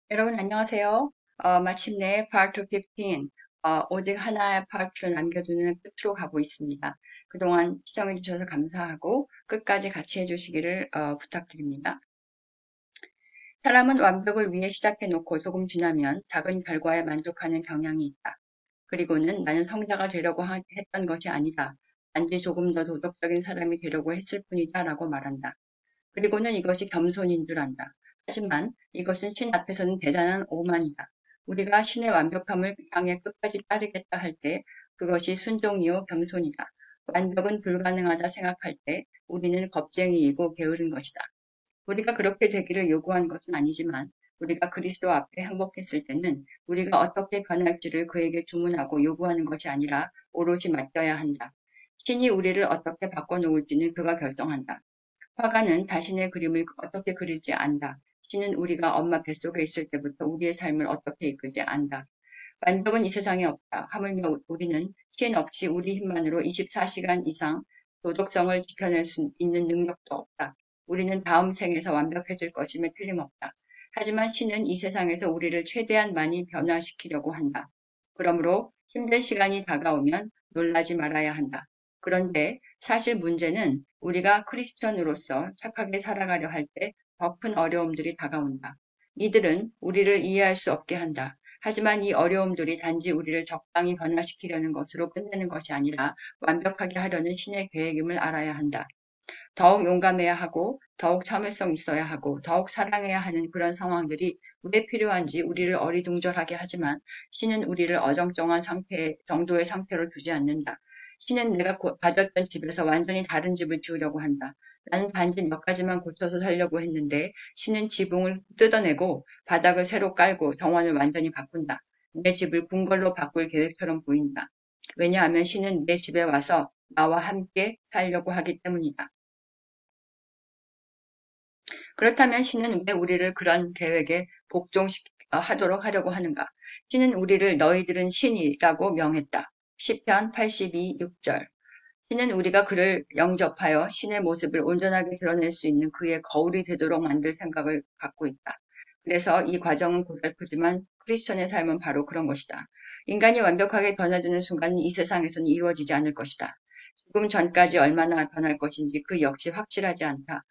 여러분 안녕하세요. 마침내 Part 15, 오직 하나의 파트를 남겨두는 끝으로 가고 있습니다. 그동안 시청해주셔서 감사하고 끝까지 같이 해주시기를 부탁드립니다. 사람은 완벽을 위해 시작해놓고 조금 지나면 작은 결과에 만족하는 경향이 있다. 그리고는 나는 성자가 되려고 했던 것이 아니다. 단지 조금 더 도덕적인 사람이 되려고 했을 뿐이다 라고 말한다. 그리고는 이것이 겸손인 줄 안다. 하지만 이것은 신 앞에서는 대단한 오만이다. 우리가 신의 완벽함을 향해 끝까지 따르겠다 할 때 그것이 순종이요 겸손이다. 완벽은 불가능하다 생각할 때 우리는 겁쟁이이고 게으른 것이다. 우리가 그렇게 되기를 요구한 것은 아니지만 우리가 그리스도 앞에 행복했을 때는 우리가 어떻게 변할지를 그에게 주문하고 요구하는 것이 아니라 오롯이 맡겨야 한다. 신이 우리를 어떻게 바꿔놓을지는 그가 결정한다. 화가는 자신의 그림을 어떻게 그릴지 안다. 신은 우리가 엄마 뱃속에 있을 때부터 우리의 삶을 어떻게 이끌지 안다. 완벽은 이 세상에 없다. 하물며 우리는 신 없이 우리 힘만으로 24시간 이상 도덕성을 지켜낼 수 있는 능력도 없다. 우리는 다음 생에서 완벽해질 것임에 틀림없다. 하지만 신은 이 세상에서 우리를 최대한 많이 변화시키려고 한다. 그러므로 힘든 시간이 다가오면 놀라지 말아야 한다. 그런데 사실 문제는 우리가 크리스천으로서 착하게 살아가려 할 때 더 큰 어려움들이 다가온다. 이들은 우리를 이해할 수 없게 한다. 하지만 이 어려움들이 단지 우리를 적당히 변화시키려는 것으로 끝내는 것이 아니라 완벽하게 하려는 신의 계획임을 알아야 한다. 더욱 용감해야 하고 더욱 참을성 있어야 하고 더욱 사랑해야 하는 그런 상황들이 왜 필요한지 우리를 어리둥절하게 하지만 신은 우리를 어정쩡한 정도의 상태로 두지 않는다. 신은 내가 가졌던 집에서 완전히 다른 집을 지으려고 한다. 나는 단지 몇 가지만 고쳐서 살려고 했는데 신은 지붕을 뜯어내고 바닥을 새로 깔고 정원을 완전히 바꾼다. 내 집을 궁궐로 바꿀 계획처럼 보인다. 왜냐하면 신은 내 집에 와서 나와 함께 살려고 하기 때문이다. 그렇다면 신은 왜 우리를 그런 계획에 복종하도록 하려고 하는가? 신은 우리를 너희들은 신이라고 명했다. 시편 82, 6절. 신은 우리가 그를 영접하여 신의 모습을 온전하게 드러낼 수 있는 그의 거울이 되도록 만들 생각을 갖고 있다. 그래서 이 과정은 고달프지만 크리스천의 삶은 바로 그런 것이다. 인간이 완벽하게 변화되는 순간은 이 세상에서는 이루어지지 않을 것이다. 죽음 전까지 얼마나 변할 것인지 그 역시 확실하지 않다.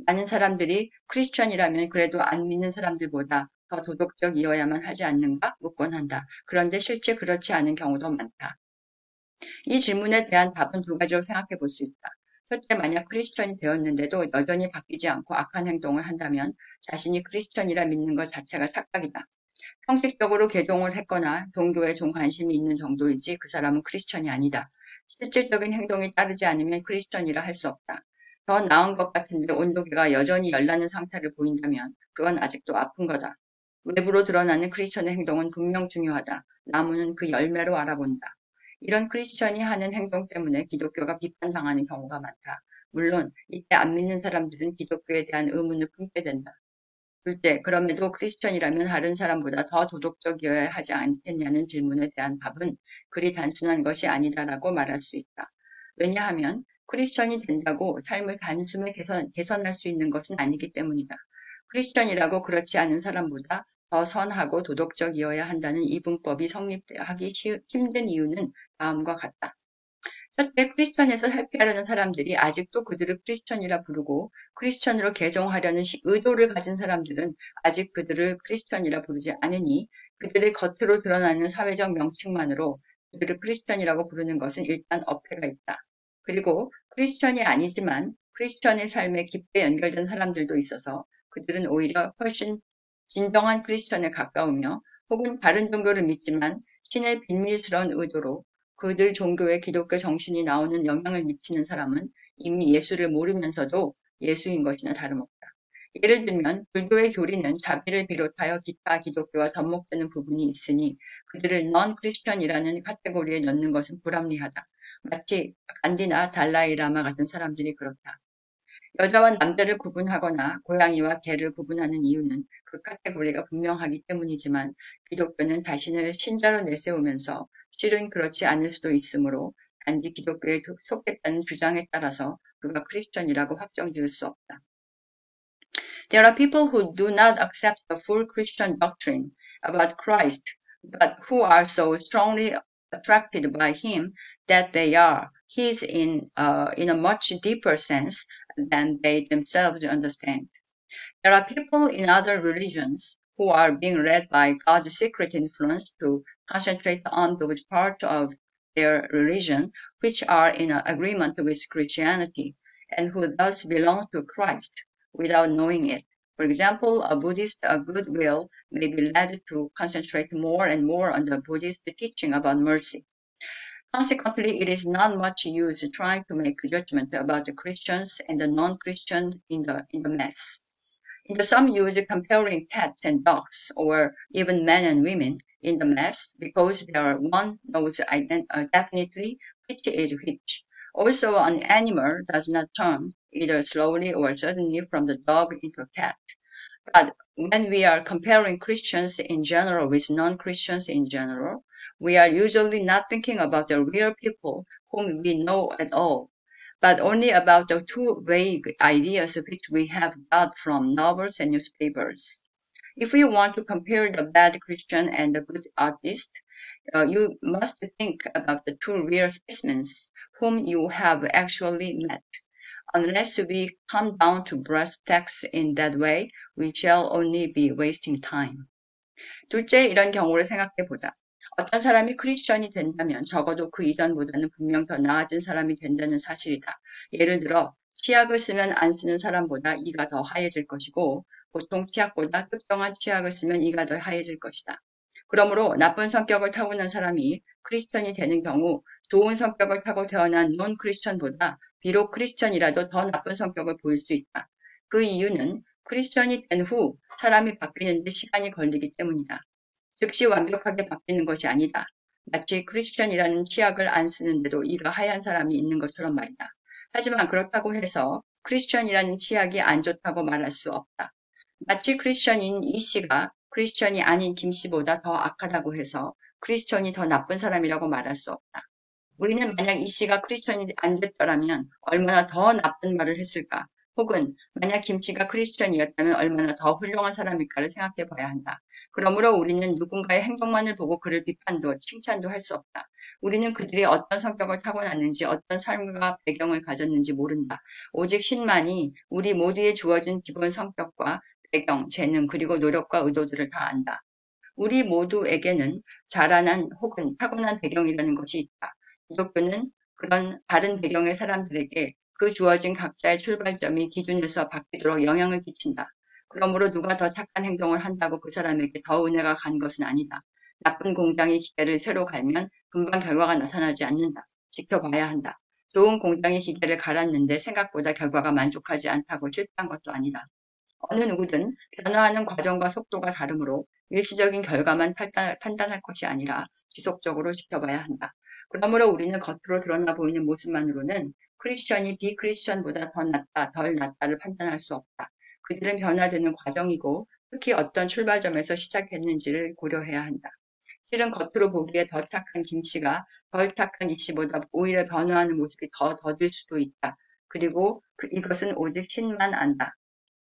많은 사람들이 크리스천이라면 그래도 안 믿는 사람들보다 더 도덕적이어야만 하지 않는가 묻곤 한다. 그런데 실제 그렇지 않은 경우도 많다. 이 질문에 대한 답은 두 가지로 생각해 볼 수 있다. 첫째, 만약 크리스천이 되었는데도 여전히 바뀌지 않고 악한 행동을 한다면 자신이 크리스천이라 믿는 것 자체가 착각이다. 형식적으로 개종을 했거나 종교에 좀 관심이 있는 정도이지 그 사람은 크리스천이 아니다. 실질적인 행동이 따르지 않으면 크리스천이라 할 수 없다. 더 나은 것 같은데 온도계가 여전히 열나는 상태를 보인다면 그건 아직도 아픈 거다. 외부로 드러나는 크리스천의 행동은 분명 중요하다. 나무는 그 열매로 알아본다. 이런 크리스천이 하는 행동 때문에 기독교가 비판당하는 경우가 많다. 물론 이때 안 믿는 사람들은 기독교에 대한 의문을 품게 된다. 둘째, 그럼에도 크리스천이라면 다른 사람보다 더 도덕적이어야 하지 않겠냐는 질문에 대한 답은 그리 단순한 것이 아니다라고 말할 수 있다. 왜냐하면 크리스천이 된다고 삶을 단숨에 개선할 수 있는 것은 아니기 때문이다. 크리스천이라고 그렇지 않은 사람보다 더 선하고 도덕적이어야 한다는 이분법이 성립하기 힘든 이유는 다음과 같다. 첫째, 크리스천에서 살피하려는 사람들이 아직도 그들을 크리스천이라 부르고 크리스천으로 개종하려는 의도를 가진 사람들은 아직 그들을 크리스천이라 부르지 않으니 그들의 겉으로 드러나는 사회적 명칭만으로 그들을 크리스천이라고 부르는 것은 일단 어폐가 있다. 그리고 크리스천이 아니지만 크리스천의 삶에 깊게 연결된 사람들도 있어서 그들은 오히려 훨씬 진정한 크리스천에 가까우며 혹은 다른 종교를 믿지만 신의 비밀스러운 의도로 그들 종교의 기독교 정신이 나오는 영향을 미치는 사람은 이미 예수를 모르면서도 예수인 것이나 다름없다. 예를 들면 불교의 교리는 자비를 비롯하여 기타 기독교와 접목되는 부분이 있으니 그들을 넌 크리스천이라는 카테고리에 넣는 것은 불합리하다. 마치 간디나 달라이 라마 같은 사람들이 그렇다. 여자와 남자를 구분하거나 고양이와 개를 구분하는 이유는 그 카테고리가 분명하기 때문이지만 기독교는 자신을 신자로 내세우면서 실은 그렇지 않을 수도 있으므로 단지 기독교에 속했다는 주장에 따라서 그가 크리스천이라고 확정지을 수 없다. There are people who do not accept the full Christian doctrine about Christ, but who are so strongly attracted by him that they are his in a much deeper sense than they themselves understand. There are people in other religions who are being led by God's secret influence to concentrate on those parts of their religion which are in agreement with Christianity and who thus belong to Christ without knowing it. For example, a Buddhist goodwill may be led to concentrate more and more on the Buddhist teaching about mercy. Consequently, it is not much use trying to make a judgment about the Christians and the non-Christians in the mass. In the some use comparing cats and dogs, or even men and women in the mass, because there one knows definitely which is which. Also, an animal does not turn either slowly or suddenly from the dog into a cat. But when we are comparing Christians in general with non-Christians in general, we are usually not thinking about the real people whom we know at all, but only about the two vague ideas which we have got from novels and newspapers. If you want to compare the bad Christian and the good artist, you must think about the two real specimens whom you have actually met. Unless we come down to brass tacks in that way, we shall only be wasting time. 둘째, 이런 경우를 생각해 보자. 어떤 사람이 크리스천이 된다면 적어도 그 이전보다는 분명 더 나아진 사람이 된다는 사실이다. 예를 들어 치약을 쓰면 안 쓰는 사람보다 이가 더 하얘질 것이고 보통 치약보다 특정한 치약을 쓰면 이가 더 하얘질 것이다. 그러므로 나쁜 성격을 타고난 사람이 크리스천이 되는 경우 좋은 성격을 타고 태어난 논 크리스천보다 비록 크리스천이라도 더 나쁜 성격을 보일 수 있다. 그 이유는 크리스천이 된 후 사람이 바뀌는 데 시간이 걸리기 때문이다. 즉시 완벽하게 바뀌는 것이 아니다. 마치 크리스천이라는 치약을 안 쓰는데도 이가 하얀 사람이 있는 것처럼 말이다. 하지만 그렇다고 해서 크리스천이라는 치약이 안 좋다고 말할 수 없다. 마치 크리스천인 이 씨가 크리스천이 아닌 김 씨보다 더 악하다고 해서 크리스천이 더 나쁜 사람이라고 말할 수 없다. 우리는 만약 이 씨가 크리스천이 안 됐더라면 얼마나 더 나쁜 말을 했을까? 혹은 만약 김 씨가 크리스천이었다면 얼마나 더 훌륭한 사람일까를 생각해 봐야 한다. 그러므로 우리는 누군가의 행동만을 보고 그를 비판도 칭찬도 할 수 없다. 우리는 그들이 어떤 성격을 타고났는지 어떤 삶과 배경을 가졌는지 모른다. 오직 신만이 우리 모두에 주어진 기본 성격과 배경, 재능, 그리고 노력과 의도들을 다 안다. 우리 모두에게는 자라난 혹은 타고난 배경이라는 것이 있다. 기독교는 그런 다른 배경의 사람들에게 그 주어진 각자의 출발점이 기준에서 바뀌도록 영향을 끼친다. 그러므로 누가 더 착한 행동을 한다고 그 사람에게 더 은혜가 간 것은 아니다. 나쁜 공장이 기계를 새로 갈면 금방 결과가 나타나지 않는다. 지켜봐야 한다. 좋은 공장이 기계를 갈았는데 생각보다 결과가 만족하지 않다고 실패한 것도 아니다. 어느 누구든 변화하는 과정과 속도가 다르므로 일시적인 결과만 판단할 것이 아니라 지속적으로 지켜봐야 한다. 그러므로 우리는 겉으로 드러나 보이는 모습만으로는 크리스천이 비크리스천보다 더 낫다, 덜 낫다를 판단할 수 없다. 그들은 변화되는 과정이고 특히 어떤 출발점에서 시작했는지를 고려해야 한다. 실은 겉으로 보기에 더 착한 김 씨가 덜 착한 이 씨보다 오히려 변화하는 모습이 더 더딜 수도 있다. 그리고 이것은 오직 신만 안다.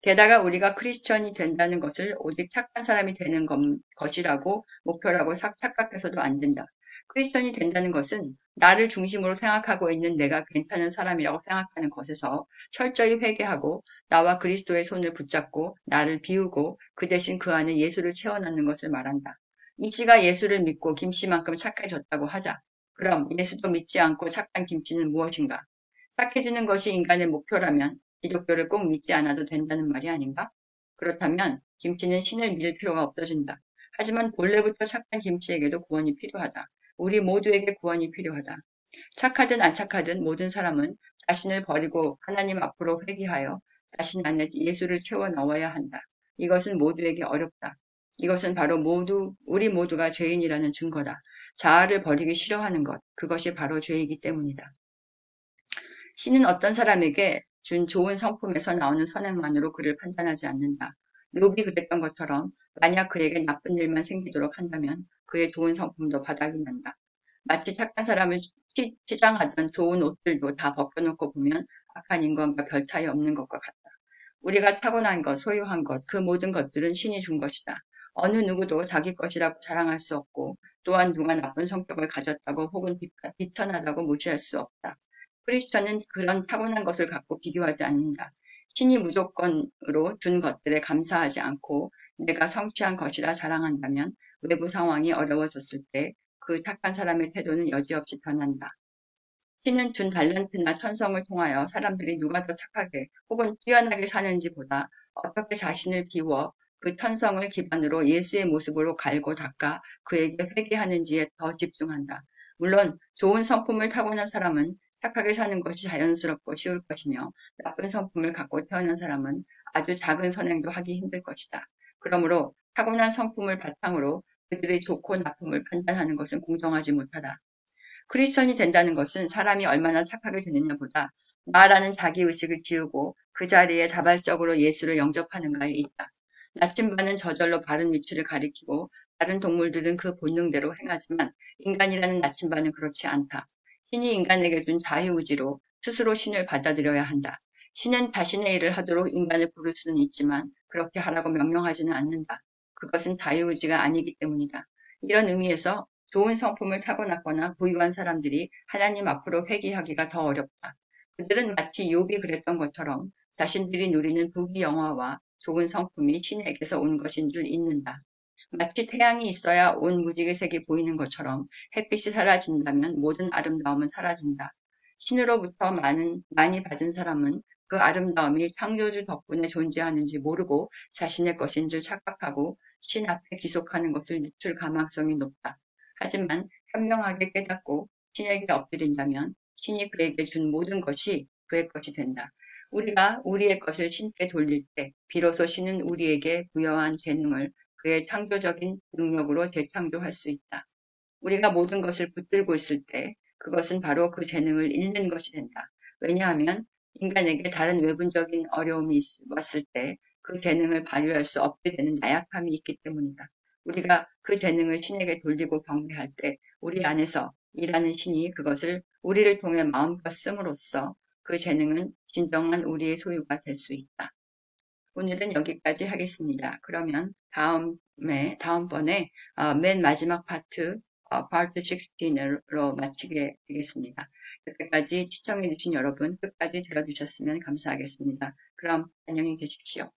게다가 우리가 크리스천이 된다는 것을 오직 착한 사람이 되는 것이라고 목표라고 착각해서도 안 된다. 크리스천이 된다는 것은 나를 중심으로 생각하고 있는 내가 괜찮은 사람이라고 생각하는 것에서 철저히 회개하고 나와 그리스도의 손을 붙잡고 나를 비우고 그 대신 그 안에 예수를 채워넣는 것을 말한다. 이 씨가 예수를 믿고 김 씨만큼 착해졌다고 하자. 그럼 예수도 믿지 않고 착한 김 씨는 무엇인가? 착해지는 것이 인간의 목표라면 기독교를 꼭 믿지 않아도 된다는 말이 아닌가? 그렇다면 김씨는 신을 믿을 필요가 없어진다. 하지만 본래부터 착한 김씨에게도 구원이 필요하다. 우리 모두에게 구원이 필요하다. 착하든 안 착하든 모든 사람은 자신을 버리고 하나님 앞으로 회개하여 자신 안에 예수를 채워 넣어야 한다. 이것은 모두에게 어렵다. 이것은 바로 우리 모두가 죄인이라는 증거다. 자아를 버리기 싫어하는 것, 그것이 바로 죄이기 때문이다. 신은 어떤 사람에게 준 좋은 성품에서 나오는 선행만으로 그를 판단하지 않는다. 욥이 그랬던 것처럼 만약 그에게 나쁜 일만 생기도록 한다면 그의 좋은 성품도 바닥이 난다. 마치 착한 사람을 치장하던 좋은 옷들도 다 벗겨놓고 보면 악한 인간과 별 차이 없는 것과 같다. 우리가 타고난 것, 소유한 것, 그 모든 것들은 신이 준 것이다. 어느 누구도 자기 것이라고 자랑할 수 없고 또한 누가 나쁜 성격을 가졌다고 혹은 비천하다고 무시할 수 없다. 크리스천은 그런 타고난 것을 갖고 비교하지 않는다. 신이 무조건으로 준 것들에 감사하지 않고 내가 성취한 것이라 자랑한다면 외부 상황이 어려워졌을 때 그 착한 사람의 태도는 여지없이 변한다. 신은 준 달란트나 천성을 통하여 사람들이 누가 더 착하게 혹은 뛰어나게 사는지보다 어떻게 자신을 비워 그 천성을 기반으로 예수의 모습으로 갈고 닦아 그에게 회개하는지에 더 집중한다. 물론 좋은 성품을 타고난 사람은 착하게 사는 것이 자연스럽고 쉬울 것이며 나쁜 성품을 갖고 태어난 사람은 아주 작은 선행도 하기 힘들 것이다. 그러므로 타고난 성품을 바탕으로 그들의 좋고 나쁨을 판단하는 것은 공정하지 못하다. 크리스천이 된다는 것은 사람이 얼마나 착하게 되느냐보다 나라는 자기의식을 지우고 그 자리에 자발적으로 예수를 영접하는가에 있다. 나침반은 저절로 바른 위치를 가리키고 다른 동물들은 그 본능대로 행하지만 인간이라는 나침반은 그렇지 않다. 신이 인간에게 준 자유의지로 스스로 신을 받아들여야 한다. 신은 자신의 일을 하도록 인간을 부를 수는 있지만 그렇게 하라고 명령하지는 않는다. 그것은 자유의지가 아니기 때문이다. 이런 의미에서 좋은 성품을 타고났거나 부유한 사람들이 하나님 앞으로 회개하기가 더 어렵다. 그들은 마치 욥이 그랬던 것처럼 자신들이 누리는 부귀영화와 좋은 성품이 신에게서 온 것인 줄 잊는다. 마치 태양이 있어야 온 무지개 색이 보이는 것처럼 햇빛이 사라진다면 모든 아름다움은 사라진다. 신으로부터 많이 받은 사람은 그 아름다움이 창조주 덕분에 존재하는지 모르고 자신의 것인 줄 착각하고 신 앞에 귀속하는 것을 늦출 가망성이 높다. 하지만 현명하게 깨닫고 신에게 엎드린다면 신이 그에게 준 모든 것이 그의 것이 된다. 우리가 우리의 것을 신께 돌릴 때 비로소 신은 우리에게 부여한 재능을 그의 창조적인 능력으로 재창조할 수 있다. 우리가 모든 것을 붙들고 있을 때 그것은 바로 그 재능을 잃는 것이 된다. 왜냐하면 인간에게 다른 외부적인 어려움이 왔을 때 그 재능을 발휘할 수 없게 되는 나약함이 있기 때문이다. 우리가 그 재능을 신에게 돌리고 경배할 때 우리 안에서 일하는 신이 그것을 우리를 통해 마음껏 씀으로써 그 재능은 진정한 우리의 소유가 될 수 있다. 오늘은 여기까지 하겠습니다. 그러면 다음번에 맨 마지막 파트 16으로 마치게 되겠습니다. 여기까지 시청해주신 여러분 끝까지 들어주셨으면 감사하겠습니다. 그럼 안녕히 계십시오.